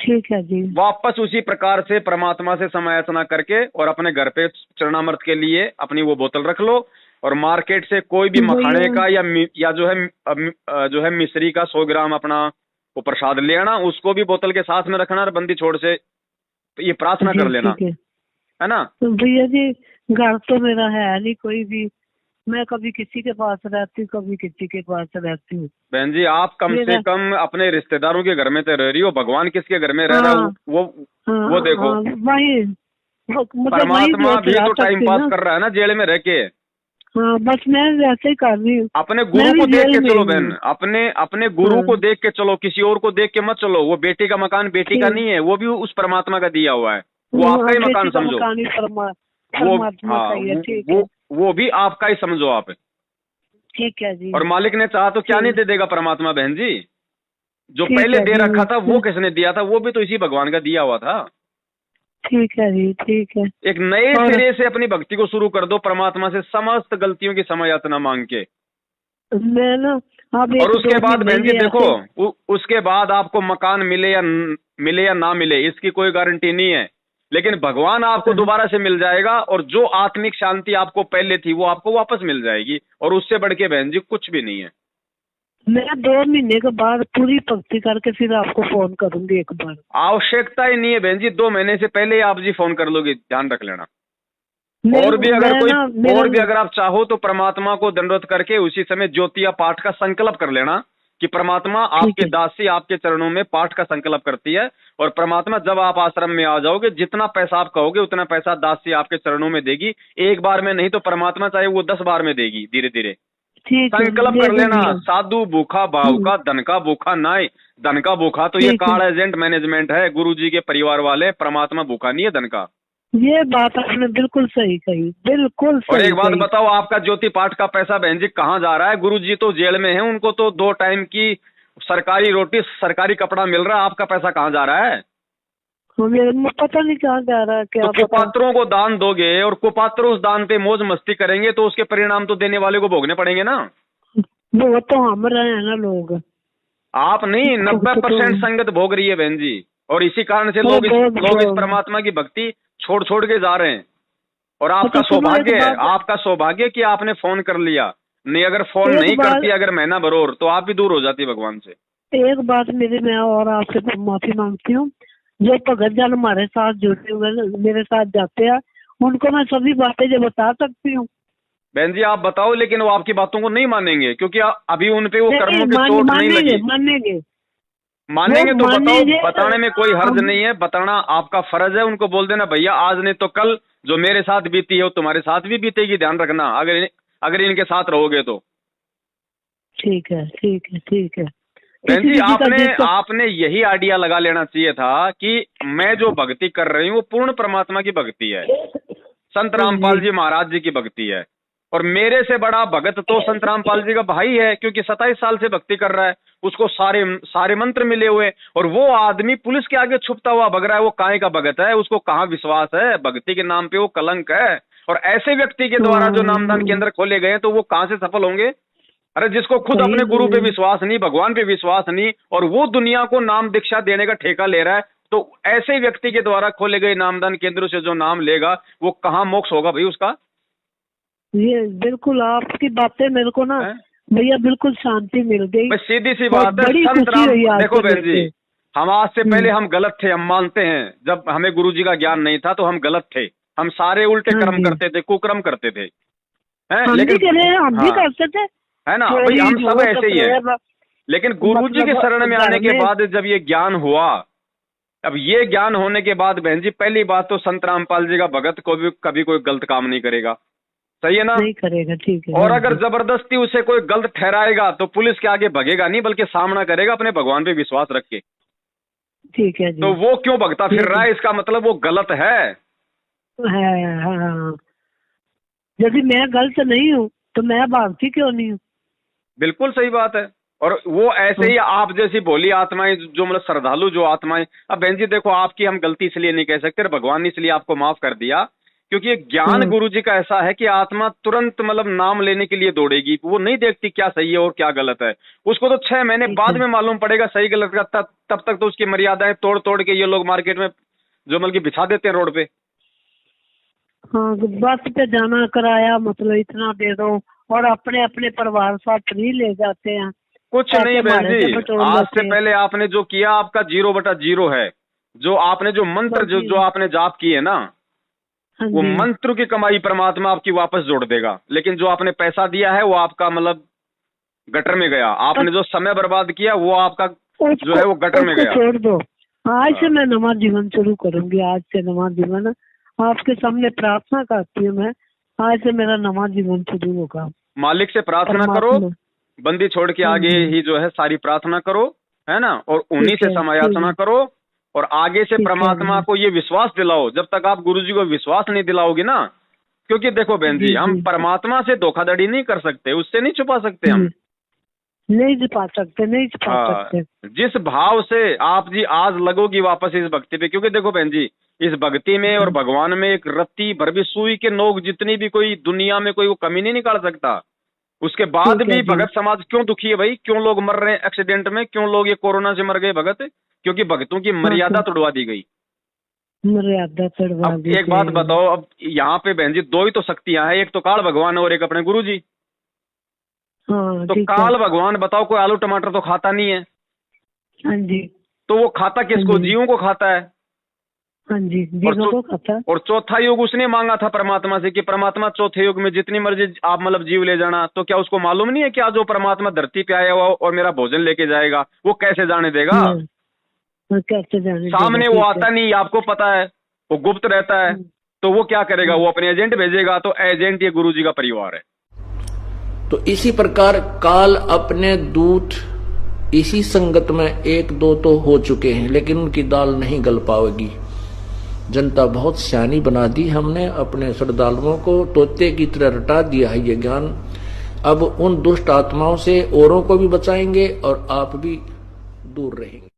ठीक है जी। वापस उसी प्रकार से परमात्मा से समायाचना करके और अपने घर पे चरणामृत के लिए अपनी वो बोतल रख लो, और मार्केट से कोई भी मखाने का या जो है मिश्री का 100 ग्राम अपना वो प्रसाद ले आना, उसको भी बोतल के साथ में रखना और बंदी छोड़ से तो ये प्रार्थना कर लेना, है ना? तो भैया जी, घर तो मेरा है नहीं कोई भी, मैं कभी किसी के पास रहती हूँ, कभी किसी के पास रहती हूँ। बहन जी, आप कम से कम अपने रिश्तेदारों के घर में तो रह रही हो, भगवान किसके घर में रह रहा है वो देखो। वही परमात्मा भी तो टाइम पास कर रहा है ना जेल में रह के। हाँ, बस मैं वैसे ही कर रही हूँ। अपने गुरु को देख के चलो बहन, अपने गुरु को देख के चलो, किसी और को देख के मत चलो। वो बेटी का मकान बेटी का नहीं है, वो भी उस परमात्मा का दिया हुआ है, वो आपका ही मकान समझो। वो भी आपका ही समझो आप। ठीक है जी। और मालिक ने चाहा तो क्या नहीं दे देगा परमात्मा बहन जी? जो पहले दे रखा था वो किसने दिया था? वो भी तो इसी भगवान का दिया हुआ था। ठीक है जी, ठीक है। एक नए सिरे से अपनी भक्ति को शुरू कर दो, परमात्मा से समस्त गलतियों की क्षमायाचना मांग के। मैं ना और उसके बाद बहन जी देखो, उसके बाद आपको मकान मिले या ना मिले, इसकी कोई गारंटी नहीं है, लेकिन भगवान आपको दोबारा से मिल जाएगा, और जो आत्मिक शांति आपको पहले थी वो आपको वापस मिल जाएगी। और उससे बढ़ के बहन जी कुछ भी नहीं है। मैं 2 महीने के बाद पूरी भक्ति करके फिर आपको फोन करूंगी एक बार। आवश्यकता ही नहीं है बहन जी, 2 महीने से पहले आप जी फोन कर लोगे, ध्यान रख लेना। और भी अगर आप चाहो तो परमात्मा को दंडवत करके उसी समय ज्योतिया पाठ का संकल्प कर लेना कि परमात्मा आपके दासी आपके चरणों में पाठ का संकल्प करती है, और परमात्मा जब आप आश्रम में आ जाओगे जितना पैसा आप कहोगे उतना पैसा दासी आपके चरणों में देगी, एक बार में नहीं तो परमात्मा चाहे वो 10 बार में देगी, धीरे धीरे संकल्प कर लेना। साधु भूखा भाव का धन का भूखा नाय, धन का भूखा तो ये कार्ड एजेंट मैनेजमेंट है, गुरुजी के परिवार वाले, परमात्मा भूखा नहीं है धन का। ये बात आपने बिल्कुल सही कही, बिल्कुल सही। और एक बात बताओ, आपका ज्योति पाठ का पैसा बहन जी कहाँ जा रहा है? गुरुजी तो जेल में है, उनको तो 2 टाइम की सरकारी रोटी सरकारी कपड़ा मिल रहा है, आपका पैसा कहाँ जा रहा है? पता नहीं कहाँ जा रहा है। क्या तो कुपात्रों को दान दोगे और कुपात्र उस दान पे मौज मस्ती करेंगे तो उसके परिणाम तो देने वाले को भोगने पड़ेंगे ना। वो तो हम रहे हैं ना लोग, आप नहीं। 90% संगत भोग रही है बहन जी, और इसी कारण से लोग इस परमात्मा की भक्ति छोड़ छोड़ के जा रहे हैं। और आपका सौभाग्य है, आपका सौभाग्य कि आपने फोन कर लिया, नहीं अगर फोन नहीं करती, अगर महीना भर तो आप भी दूर हो जाती भगवान से। एक बात मेरी, मैं और आपसे माफी मांगती हूँ, जो भगत जन हमारे साथ जुड़े हुए मेरे साथ जाते हैं, उनको मैं सभी बातें जो बता सकती हूँ। बहन जी आप बताओ, लेकिन वो आपकी बातों को नहीं मानेंगे क्योंकि अभी उनपे वो कर्मों की चोट नहीं लगी। मानेंगे तो बताओ, बताने में कोई हर्ज नहीं है, बताना आपका फर्ज है। उनको बोल देना भैया आज नहीं तो कल जो मेरे साथ बीती है वो तुम्हारे साथ भी बीतेगी, ध्यान रखना अगर इनके साथ रहोगे तो। ठीक है ठीक है ठीक है। बहन जी आपने यही आइडिया लगा लेना चाहिए था कि मैं जो भक्ति कर रही हूँ वो पूर्ण परमात्मा की भक्ति है, संत रामपाल जी महाराज जी की भक्ति है, और मेरे से बड़ा भगत तो संत रामपाल जी का भाई है, क्योंकि 27 साल से भक्ति कर रहा है, उसको सारे मंत्र मिले हुए, और वो आदमी पुलिस के आगे छुपता हुआ भग रहा है। वो काहे का भगत है? उसको कहाँ विश्वास है? भक्ति के नाम पे वो कलंक है। और ऐसे व्यक्ति के द्वारा जो नामदान केंद्र खोले गए तो वो कहाँ से सफल होंगे? अरे जिसको खुद अपने गुरु पे विश्वास नहीं, भगवान पे विश्वास नहीं, और वो दुनिया को नाम दीक्षा देने का ठेका ले रहा है, तो ऐसे व्यक्ति के द्वारा खोले गए नामदान केंद्रों से जो नाम लेगा वो कहाँ मोक्ष होगा भाई उसका? ये बिल्कुल आपकी बातें मेरे को ना भैया बिल्कुल शांति मिल गई। सीधी सी बात है, संत राम देखो बहन जी, हम आज से पहले हम गलत थे, हम मानते हैं। जब हमें गुरुजी का ज्ञान नहीं था तो हम गलत थे, हम सारे उल्टे कर्म करते थे, कुकर्म करते थे, लेकिन हम भी करते थे, है ना भाई, हम सब ऐसे ही है। लेकिन गुरुजी के शरण में आने के बाद जब ये ज्ञान हुआ, अब ये ज्ञान होने के बाद बहन जी पहली बात तो संत रामपाल जी का भगत को भी कभी कोई गलत काम नहीं करेगा, सही है ना? नहीं करेगा, ठीक है। और अगर जबरदस्ती उसे कोई गलत ठहराएगा तो पुलिस के आगे भगेगा नहीं, बल्कि सामना करेगा अपने भगवान पे विश्वास रख के। ठीक है जी। तो वो क्यों भगता फिर रहा है, इसका मतलब वो गलत है। हाँ। यदि मैं गलत नहीं हूँ तो मैं भागती क्यों नहीं हूँ? बिल्कुल सही बात है। और वो ऐसे ही आप जैसी भोली आत्माएं जो मतलब श्रद्धालु जो आत्माएं, अब बहन जी देखो आपकी हम गलती इसलिए नहीं कह सकते, भगवान ने इसलिए आपको माफ कर दिया क्योंकि ज्ञान गुरु जी का ऐसा है कि आत्मा तुरंत मतलब नाम लेने के लिए दौड़ेगी, वो नहीं देखती क्या सही है और क्या गलत है। उसको तो 6 महीने बाद में मालूम पड़ेगा सही गलत का, तब तक तो उसकी मर्यादाएं तोड़ तोड़ के ये लोग मार्केट में जो मतलब बिछा देते हैं रोड पे। हाँ, बस पे जाना, किराया मतलब इतना दे दो, और अपने अपने परिवार साथ फ्री ले जाते हैं। कुछ नहीं बहन जी, आज से पहले आपने जो किया आपका 0/0 है। जो आपने जो मंत्र जो आपने जाप किए ना, वो मंत्र की कमाई परमात्मा आपकी वापस जोड़ देगा, लेकिन जो आपने पैसा दिया है वो आपका मतलब गटर में गया। आपने जो समय बर्बाद किया वो आपका जो है वो गटर में गया। छोड़ दो, आज से मैं नवा जीवन शुरू करूंगी। आज से नवा जीवन आपके सामने प्रार्थना करती हूँ मैं, आज से मेरा नवा जीवन शुरू होगा। मालिक से प्रार्थना करो, बंदी छोड़ के आगे ही जो है सारी प्रार्थना करो, है ना, और उन्हीं से समायाचना करो, और आगे से परमात्मा को ये विश्वास दिलाओ। जब तक आप गुरुजी को विश्वास नहीं दिलाओगे ना, क्योंकि देखो बहन जी हम परमात्मा से धोखाधड़ी नहीं कर सकते, उससे नहीं छुपा सकते, हम नहीं छुपा सकते। जिस भाव से आप जी आज लगोगी वापस इस भक्ति पे, क्योंकि देखो बहन जी इस भक्ति में और भगवान में एक रत्ती भर भी सुई के नोक जितनी भी कोई दुनिया में कोई वो कमी नहीं निकाल सकता। उसके बाद भी भगत समाज क्यों दुखी है भाई? क्यों लोग मर रहे हैं एक्सीडेंट में? क्यों लोग ये कोरोना से मर गए भगत? क्योंकि भक्तों की मर्यादा तोड़वा दी गई। मर्यादा तोड़वा दी गई। एक बात बताओ, अब यहाँ पे बहन जी 2 ही तो शक्तियां हैं, एक तो काल भगवान और एक अपने गुरु जी। तो काल भगवान बताओ कोई आलू टमाटर तो खाता नहीं है। हाँ जी। तो वो खाता किसको? जीवों को खाता है। हाँ जी, जीनों को खाता है। और चौथा युग उसने मांगा था परमात्मा से कि परमात्मा चौथे युग में जितनी मर्जी आप मतलब जीव ले जाना। तो क्या उसको मालूम नहीं है कि आज जो परमात्मा धरती पे आया हुआ और मेरा भोजन लेके जाएगा, वो कैसे जाने देगा? कैसे जाने सामने देगा, वो ठीक है। आता नहीं, आपको पता है, वो गुप्त रहता है। तो वो क्या करेगा? वो अपने एजेंट भेजेगा। तो एजेंट ये गुरु जी का परिवार है। तो इसी प्रकार काल अपने दूत इसी संगत में एक दो तो हो चुके हैं, लेकिन उनकी दाल नहीं गल पाएगी। जनता बहुत सियानी बना दी हमने, अपने श्रद्धालुओं को तोते की तरह रटा दिया है ये ज्ञान। अब उन दुष्ट आत्माओं से औरों को भी बचाएंगे और आप भी दूर रहेंगे।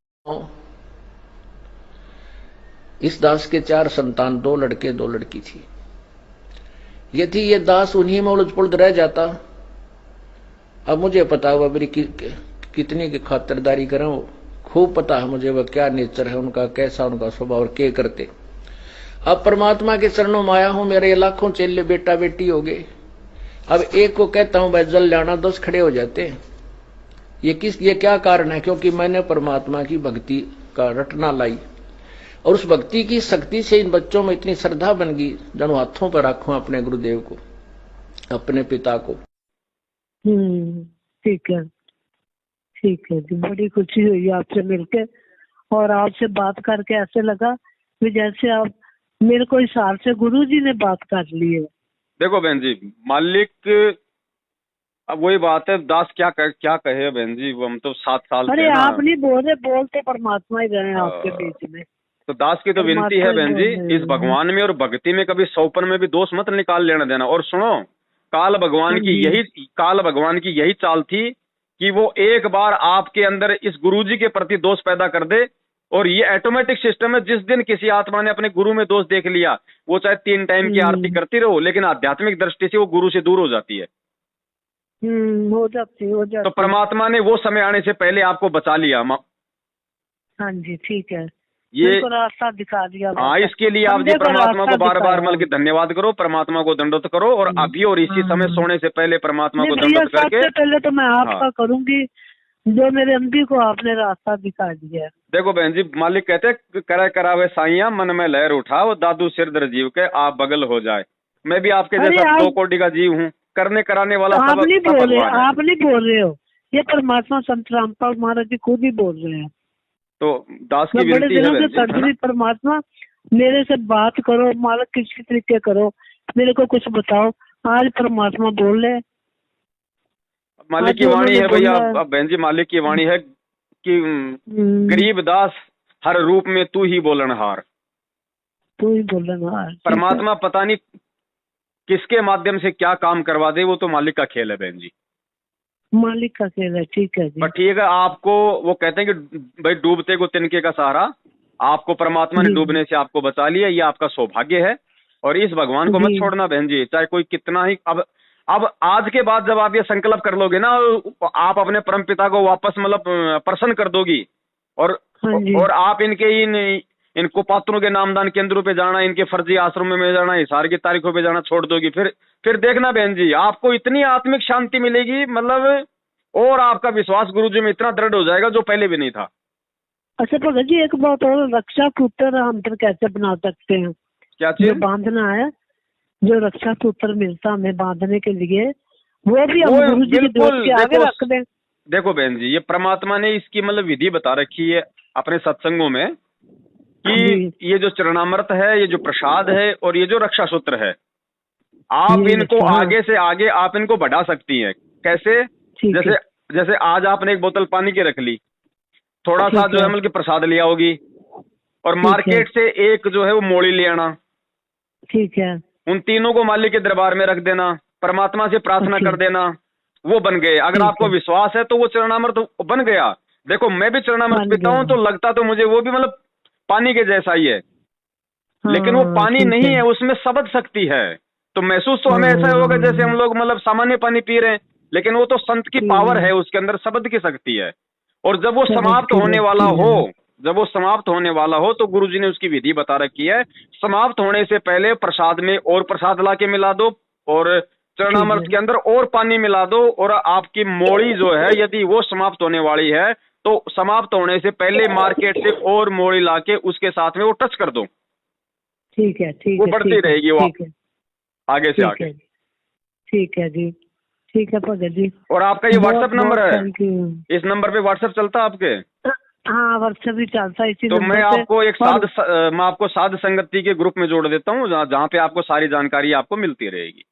इस दास के 4 संतान, 2 लड़के 2 लड़की थी। यदि ये दास उन्हीं में उलझ पुलझ रह जाता, अब मुझे पता हुआ मेरी कितनी की खातिरदारी करें, खूब पता है मुझे वह क्या नेचर है उनका, कैसा उनका स्वभाव और क्या करते। अब परमात्मा के चरणों में आया हूं, मेरे लाखों चेले बेटा बेटी हो गए। अब एक को कहता हूं भाई जल लाना, 10 खड़े हो जाते हैं। ये क्या कारण है? क्योंकि मैंने परमात्मा की भक्ति का रटना लाई और उस भक्ति की शक्ति से इन बच्चों में इतनी श्रद्धा बन गई, जन हाथों पर रखूं अपने गुरुदेव को, अपने पिता को। ठीक है, ठीक है जी। बड़ी खुशी हुई आपसे मिलकर और आपसे बात करके ऐसे लगा कि जैसे आप मेरे को इशारे से गुरु जी ने बात कर ली है। देखो बहन जी, मालिक अब वही बात है, दास क्या कहे बहन जी, वो हम तो 7 साल अरे से आप नहीं बोल रहे, बोलते परमात्मा ही रहे हैं आपके बीच में। तो दास की तो विनती है बहन जी, इस भगवान में और भक्ति में कभी सौपन में भी दोष मत निकाल लेना देना। और सुनो, काल भगवान की यही चाल थी कि वो एक बार आपके अंदर इस गुरु जी के प्रति दोष पैदा कर दे। और ये ऑटोमेटिक सिस्टम है, जिस दिन किसी आत्मा ने अपने गुरु में दोष देख लिया, वो चाहे 3 टाइम की आरती करती रहो, लेकिन आध्यात्मिक दृष्टि से वो गुरु से दूर हो जाती है। हो जाती। तो परमात्मा ने वो समय आने से पहले आपको बचा लिया। हाँ जी, ठीक है, ये रास्ता दिखा दिया। हाँ, इसके लिए आप जी परमात्मा को बार बार मिल के धन्यवाद करो, परमात्मा को दंडोत करो। और अभी और इसी समय सोने से पहले परमात्मा को दंडोत करके, सबसे पहले तो मैं आपका करूंगी जो मेरे अम्बी को आपने रास्ता दिखा दिया। देखो बहन जी, मालिक कहते करे करावे साइया, मन में लहर उठाओ, दादू सिर दर जीव के आप बगल हो जाए। मैं भी आपके जैसा 2 कोटि का जीव हूँ, करने कराने वाला सब आप नहीं बोल रहे हो, ये परमात्मा संत रामपाल महाराज जी खुद ही बोल रहे हैं। तो दास की विनती है परमात्मा मेरे से बात करो, मालिक किसी तरीके करो, मेरे को कुछ बताओ। आज परमात्मा बोल रहे, मालिक की वाणी है भैया। अब बहन जी, मालिक की वाणी है कि गरीब दास हर रूप में तू ही बोलनहार। परमात्मा पता नहीं किसके माध्यम से क्या काम करवा दे, वो तो मालिक का खेल है बहन जी, मालिक का खेल है। ठीक है जी, पर ठीक है। आपको वो कहते हैं कि भाई डूबते को तिनके का सहारा, आपको परमात्मा ने डूबने से आपको बचा लिया, ये आपका सौभाग्य है। और इस भगवान को मत छोड़ना बहन जी, चाहे कोई कितना ही। अब आज के बाद जब आप ये संकल्प कर लोगे ना, आप अपने परम पिता को वापस मतलब प्रसन्न कर दोगी। और आप इन कुपात्रों के नामदान केंद्रों पे जाना, इनके फर्जी आश्रमों में जाना, हिसार की तारीखों पे जाना छोड़ दोगी, फिर देखना बहन जी, आपको इतनी आत्मिक शांति मिलेगी, मतलब और आपका विश्वास गुरु जी में इतना दृढ़ हो जाएगा जो पहले भी नहीं था। अच्छा भगत जी, एक बात और, रक्षा सूत्र हम कैसे बना सकते हैं? क्या चीज? बांधना है, जो रक्षा सूत्र मिलता हमें बांधने के लिए, वो भी हम गुरु जी के आगे रख दें। देखो बहन जी, ये परमात्मा ने इसकी मतलब विधि बता रखी है अपने सत्संगों में कि ये जो चरणामृत है, ये जो प्रसाद है और ये जो रक्षा सूत्र है, आप इनको आगे से आगे आप इनको बढ़ा सकती हैं। कैसे? जैसे आज आपने एक बोतल पानी की रख ली, थोड़ा सा जो है मतलब कि प्रसाद लिया होगी, और मार्केट से एक जो है वो मोली ले आना। ठीक है, उन तीनों को मालिक के दरबार में रख देना, परमात्मा से प्रार्थना कर देना, वो बन गए। अगर आपको विश्वास है तो वो चरणामृत बन गया। देखो मैं भी चरणामृत पीता हूँ, तो लगता तो मुझे वो भी मतलब पानी के जैसा ही है, लेकिन वो पानी नहीं है, उसमें शब्द शक्ति है। तो महसूस तो हमें ऐसा होगा जैसे हम लोग मतलब सामान्य पानी पी रहे हैं, लेकिन वो तो संत की पावर है, उसके अंदर शब्द की शक्ति है। और जब वो समाप्त होने वाला हो तो गुरुजी ने उसकी विधि बता रखी है। समाप्त होने से पहले प्रसाद में और प्रसाद ला के मिला दो, और चरणामृत के अंदर और पानी मिला दो, और आपकी मोड़ी जो है यदि वो समाप्त होने वाली है तो समाप्त होने से पहले मार्केट से और मोड़ी लाके उसके साथ में वो टच कर दो। ठीक है, ठीक वो है, बढ़ती ठीक है, रहेगी, वो ठीक है, आगे से ठीक आगे। है, ठीक है जी, ठीक है भगत जी। और आपका ये व्हाट्सएप नंबर है, थैंक यू। इस नंबर पे व्हाट्सएप चलता है आपके? हाँ, व्हाट्सएप भी चलता है इसी तो नंबर मैं पे। आपको एक और मैं आपको साध संगति के ग्रुप में जोड़ देता हूँ, जहाँ पे आपको सारी जानकारी आपको मिलती रहेगी।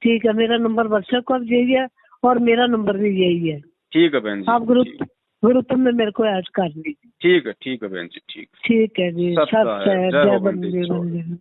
ठीक है, मेरा नंबर व्हाट्सएप का भी यही है और मेरा नंबर भी यही है। ठीक है बहन जी, आप ग्रुप में मेरे को ऐड कर लीजिए। ठीक है बहन जी, ठीक ठीक है जी, सत्य सत्य है। है, जय जय हो बंदी। बंदे बंदे।